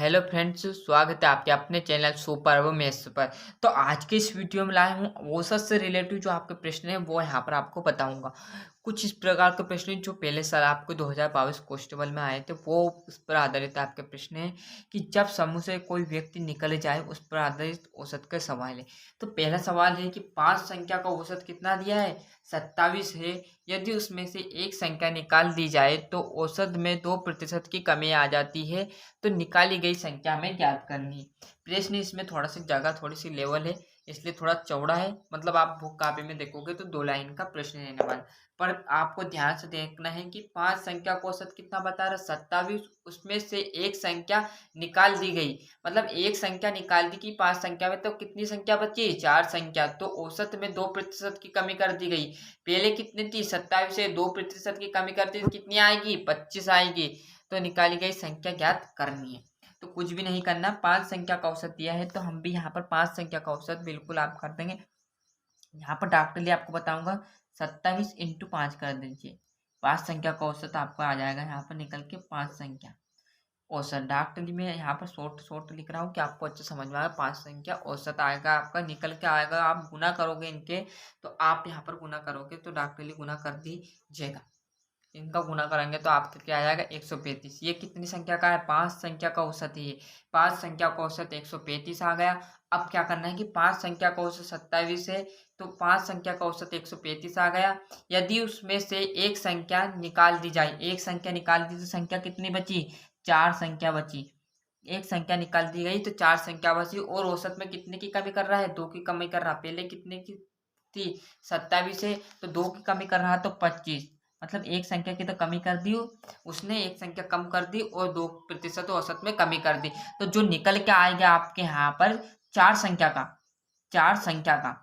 Hello friends, स्वागत है आपके अपने चैनल सुपर मैथ्स पर। तो आज के इस वीडियो में लाया हूँ औसत से रिलेटिव जो आपके प्रश्न है वो यहाँ पर आपको बताऊंगा। कुछ इस प्रकार के प्रश्न जो पहले साल आपको 2022 कॉन्स्टेबल में आए थे वो उस पर आधारित आपके प्रश्न है कि जब समूह से कोई व्यक्ति निकल जाए उस पर आधारित औसत के सवाल है। तो पहला सवाल है कि 5 संख्या का औसत कितना दिया है, 27 है। यदि उसमें से एक संख्या निकाल दी जाए तो औसत में 2% की कमी आ जाती है। तो निकाली गई संख्या हमें ज्ञात करनी है। प्रश्न इसमें थोड़ा सी जगह थोड़ी सी लेवल है, इसलिए थोड़ा चौड़ा है। मतलब आप बुक कॉपी में देखोगे तो 2 लाइन का प्रश्न रहने वाला। पर आपको ध्यान से देखना है कि 5 संख्या का औसत कितना बता रहा है, 27। उसमें से एक संख्या निकाल दी गई, मतलब एक संख्या निकाल दी कि 5 संख्या में, तो कितनी संख्या बची, 4 संख्या। तो औसत में 2% की कमी कर दी गई। पहले कितनी थी, 27 से 2% की कमी करती तो कितनी आएगी, 25 आएगी। तो निकाली गई संख्या ज्ञात करनी है। तो कुछ भी नहीं करना, 5 संख्या का औसत दिया है तो हम भी यहाँ पर 5 संख्या का औसत बिल्कुल आप कर देंगे। यहाँ पर डॉक्टर लिए आपको बताऊंगा 27 इंटू 5 कर दीजिए। 5 संख्या का औसत आपका आ जाएगा यहाँ पर निकल के 5 संख्या औसत। डॉक्टर में यहाँ पर शॉर्ट शॉर्ट लिख रहा हूँ कि आपको अच्छे समझ में आएगा। 5 संख्या औसत आएगा आपका निकल के आएगा। आप गुना करोगे इनके, तो आप यहाँ पर गुना करोगे तो डॉक्टर गुना कर दीजिएगा। इनका गुना करेंगे तो आपका क्या आ जाएगा, 135। ये कितनी संख्या का है, 5 संख्या का औसत है ये। 5 संख्या का औसत 135 आ गया। अब क्या करना है कि 5 संख्या का औसत 27 है, तो 5 संख्या का औसत 135 आ गया। यदि उसमें से एक संख्या निकाल दी जाए, एक संख्या निकाल दी तो संख्या कितनी बची, 4 संख्या बची। एक संख्या निकाल दी गई तो 4 संख्या बची। और औसत में कितने की कमी कर रहा है, 2 की कमी कर रहा। पहले कितने की थी, 27 है, तो 2 की कमी कर रहा तो 25। मतलब एक संख्या की तो कमी कर दी उसने, एक संख्या कम कर दी और 2% औसत में कमी कर दी। तो जो निकल के आएगा आपके यहाँ पर 4 संख्या का, 4 संख्या का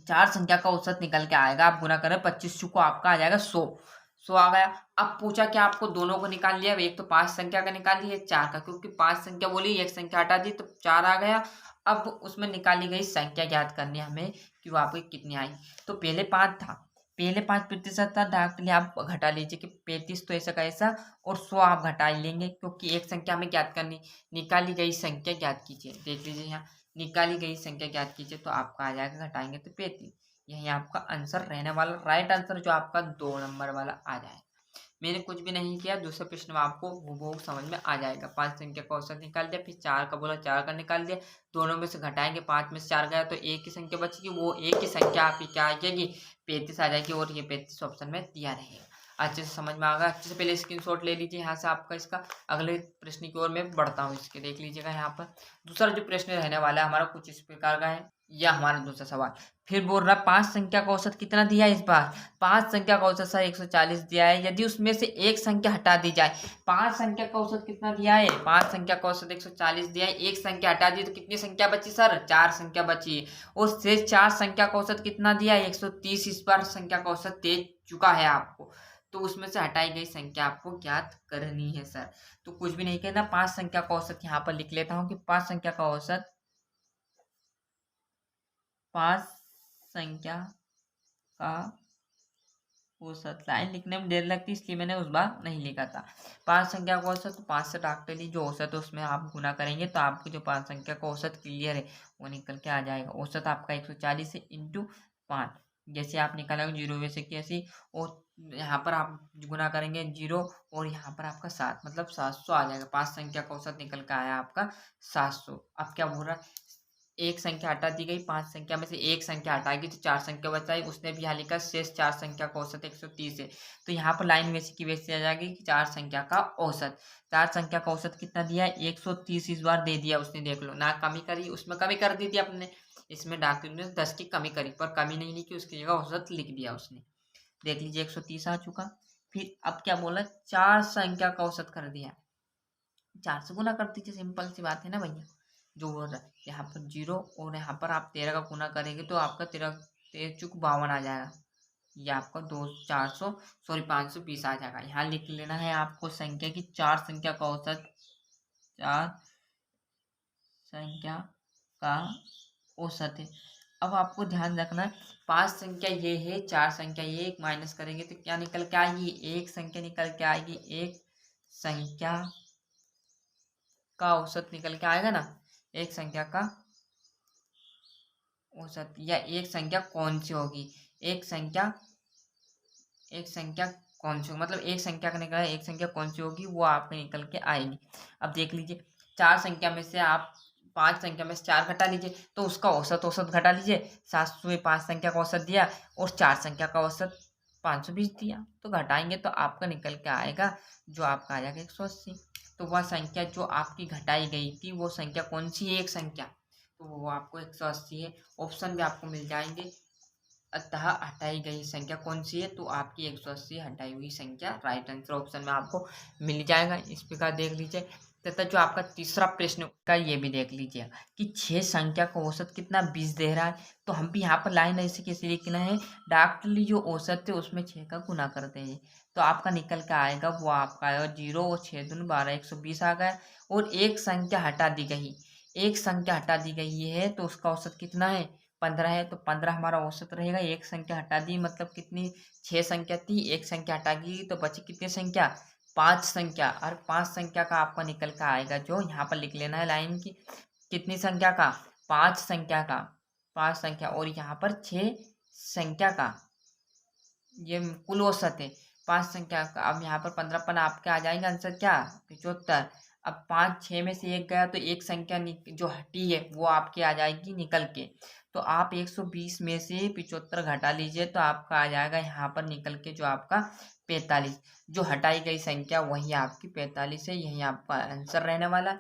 4 संख्या का औसत निकल के आएगा। आप गुना करें 25 को आपका आ जाएगा 100। 100 आ गया। अब पूछा क्या, आपको दोनों को निकाल लिया। एक तो 5 संख्या का निकाल लिया, 4 का, क्योंकि 5 संख्या बोली, एक संख्या हटा दी तो 4 आ गया। अब उसमें निकाली गई संख्या ज्ञात करनी है हमें कि वो आपकी कितनी आई। तो पहले 5 था, पहले 5% था। डायरेक्टली आप घटा लीजिए कि 35 तो ऐसा का ऐसा और 100 आप घटा लेंगे, क्योंकि एक संख्या हमें ज्ञात करनी। निकाली गई संख्या ज्ञात कीजिए, देख लीजिए यहाँ निकाली गई संख्या ज्ञात कीजिए तो आपका आ जाएगा, घटाएंगे तो 35। यही आपका आंसर रहने वाला, राइट आंसर जो आपका 2 नंबर वाला आ जाएगा। मैंने कुछ भी नहीं किया, दूसरे प्रश्न में आपको वो समझ में आ जाएगा। 5 संख्या का औसत निकाल दिया, फिर 4 का बोला, 4 का निकाल दिया। दोनों में से घटाएंगे, 5 में से 4 गया तो एक की संख्या बचेगी, वो एक की संख्या आपकी क्या आ जाएगी, 35 आ जाएगी। और ये 35 ऑप्शन में दिया रहेगा। अच्छे से समझ में आ गया। अच्छे से पहले स्क्रीनशॉट ले लीजिए यहाँ से आपका इसका। अगले प्रश्न की ओर मैं बढ़ता हूँ, इसके देख लीजिएगा यहाँ पर। दूसरा जो प्रश्न रहने वाला है हमारा कुछ इस प्रकार का है। यह हमारा दूसरा सवाल फिर बोल रहा है 5 संख्या का औसत कितना दिया है इस बार। 5 संख्या का औसत सर 140 दिया है। यदि उसमें से एक संख्या हटा दी जाए, 5 संख्या का औसत कितना दिया है, 5 संख्या का औसत 140 दिया है। एक संख्या हटा दी तो कितनी संख्या बची सर, 4 संख्या बची। और शेष 4 संख्या का औसत कितना दिया है, 130। इस बार संख्या का औसत दे चुका है आपको, तो उसमें से हटाई गई संख्या आपको ज्ञात करनी है सर। तो कुछ भी नहीं कहना, 5 संख्या का औसत यहाँ पर लिख लेता हूँ कि 5 संख्या का औसत, 5 संख्या का औसत। लाइन लिखने में देर लगती इसलिए मैंने उस बार नहीं लिखा था। 5 संख्या का औसत, तो 5 से डॉक्टरी जो औसत है उसमें आप गुना करेंगे तो आपको जो 5 संख्या का औसत क्लियर है वो निकल के आ जाएगा। औसत आपका 140 है इंटू 5। जैसे आप निकालेंगे जीरो वैसे कैसे, और यहाँ पर आप गुना करेंगे 0 और यहाँ पर आपका 7, मतलब 700 आ जाएगा। 5 संख्या का औसत निकल के आया आपका 700। अब क्या बोल रहा है, एक संख्या हटा दी गई, 5 संख्या में से एक संख्या हटाएगी तो 4 संख्या बचाई। उसने भी यहाँ लिखा शेष 4 संख्या का औसत 130 है। तो यहाँ पर लाइन वैसी की वैसी आ जाएगी कि 4 संख्या का औसत। 4 संख्या का औसत कितना दिया है, 130 इस बार दे दिया उसने, देख लो ना, कमी करी उसमें, कमी कर दी थी अपने। इसमें डॉक्टर ने 10 की कमी करी पर कमी नहीं लिखी, उसकी जगह औसत लिख दिया उसने। देख लीजिए 130 आ चुका। फिर अब क्या बोला, 4 संख्या का औसत कर दिया। 4 से गुना कर दीजिए, सिंपल सी बात है ना भैया। जो हो रहा है यहाँ पर 0 और यहाँ पर आप 13 का गुना करेंगे तो आपका 13 13 चुक 52 आ जाएगा। ये आपका 520 आ जाएगा। यहाँ लिख लेना है आपको संख्या की, 4 संख्या का औसत, 4 संख्या का औसत है। अब आपको ध्यान रखना है, 5 संख्या ये है, 4 संख्या ये, एक माइनस करेंगे तो क्या निकल के आएगी, एक संख्या निकल के आएगी। एक संख्या का औसत निकल के आएगा ना, एक संख्या का औसत, या एक संख्या कौन सी होगी, एक संख्या कौन सी होगी, मतलब एक संख्या का निकला एक संख्या कौन सी होगी वो आपके निकल के आएगी। अब देख लीजिए, चार संख्या में से आप पांच संख्या में से चार घटा लीजिए तो उसका औसत घटा लीजिए। 700 में पांच संख्या का औसत दिया और चार संख्या का औसत 520 दिया, तो घटाएंगे तो आपका निकल के आएगा, जो आपका आ जाएगा 180। तो वह संख्या जो आपकी घटाई गई थी वो संख्या कौन सी है, एक संख्या, तो वो आपको 180 है। ऑप्शन भी आपको मिल जाएंगे, अतः हटाई गई संख्या कौन सी है, तो आपकी 180 हटाई हुई संख्या राइट आंसर ऑप्शन में आपको मिल जाएगा। इस प्रकार देख लीजिए। तथा जो आपका तीसरा प्रश्न का ये भी देख लीजिए कि 6 संख्या का औसत कितना 20 दे रहा है, तो हम भी यहाँ पर लाइन ऐसे कैसे लिखना है, डायरेक्टली जो औसत है उसमें 6 का गुना करते हैं, तो आपका निकल के आएगा, वो आपका आएगा 0 और 6 दूनी 12 120 आ गया। और एक संख्या हटा दी गई, एक संख्या हटा दी गई है तो उसका औसत कितना है, 15 है, तो 15 हमारा औसत रहेगा। एक संख्या हटा दी मतलब कितनी, 6 संख्या थी, एक संख्या हटा दी तो बची कितनी संख्या, 5 संख्या। और 5 संख्या का आपका निकल का आएगा, जो यहाँ पर लिख लेना है लाइन की, कितनी संख्या का, 5 संख्या का, 5 संख्या, और यहाँ पर 6 संख्या का, ये कुल औसत है 5 संख्या का। अब यहाँ पर 15 आपके आ जाएंगे आंसर क्या, 75। अब 5 6 में से एक गया तो एक संख्या जो हटी है वो आपकी आ जाएगी निकल के, तो आप 120 में से 75 घटा लीजिए तो आपका आ जाएगा यहाँ पर निकल के जो आपका 45। जो हटाई गई संख्या वही आपकी 45 है, यही आपका आंसर रहने वाला।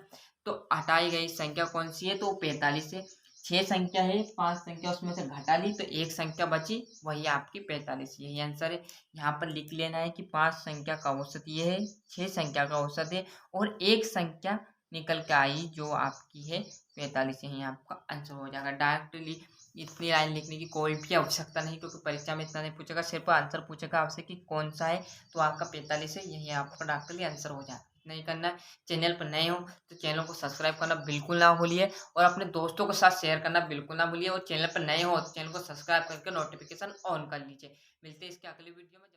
तो हटाई गई संख्या कौन सी है, तो 45 है। 6 संख्या है, 5 संख्या उसमें से घटा ली तो एक संख्या बची, वही आपकी 45, यही आंसर है। यहाँ पर लिख लेना है कि 5 संख्या का औसत ये है, 6 संख्या का औसत है, और एक संख्या निकल के आई जो आपकी है 45, यही आपका आंसर हो जाएगा। डायरेक्टली इतनी लाइन लिखने की कोई भी आवश्यकता नहीं, क्योंकि परीक्षा में इतना नहीं पूछेगा, सिर्फ आंसर पूछेगा आपसे कि कौन सा है, तो आपका 45 है, यही आपका डायरेक्टली आंसर हो जाएगा। नहीं करना है। चैनल पर नए हो तो चैनल को सब्सक्राइब करना बिल्कुल ना भूलिए, और अपने दोस्तों के साथ शेयर करना बिल्कुल ना भूलिए, और चैनल पर नए हो तो चैनल को सब्सक्राइब करके नोटिफिकेशन ऑन कर लीजिए। मिलते हैं इसके अगली वीडियो में।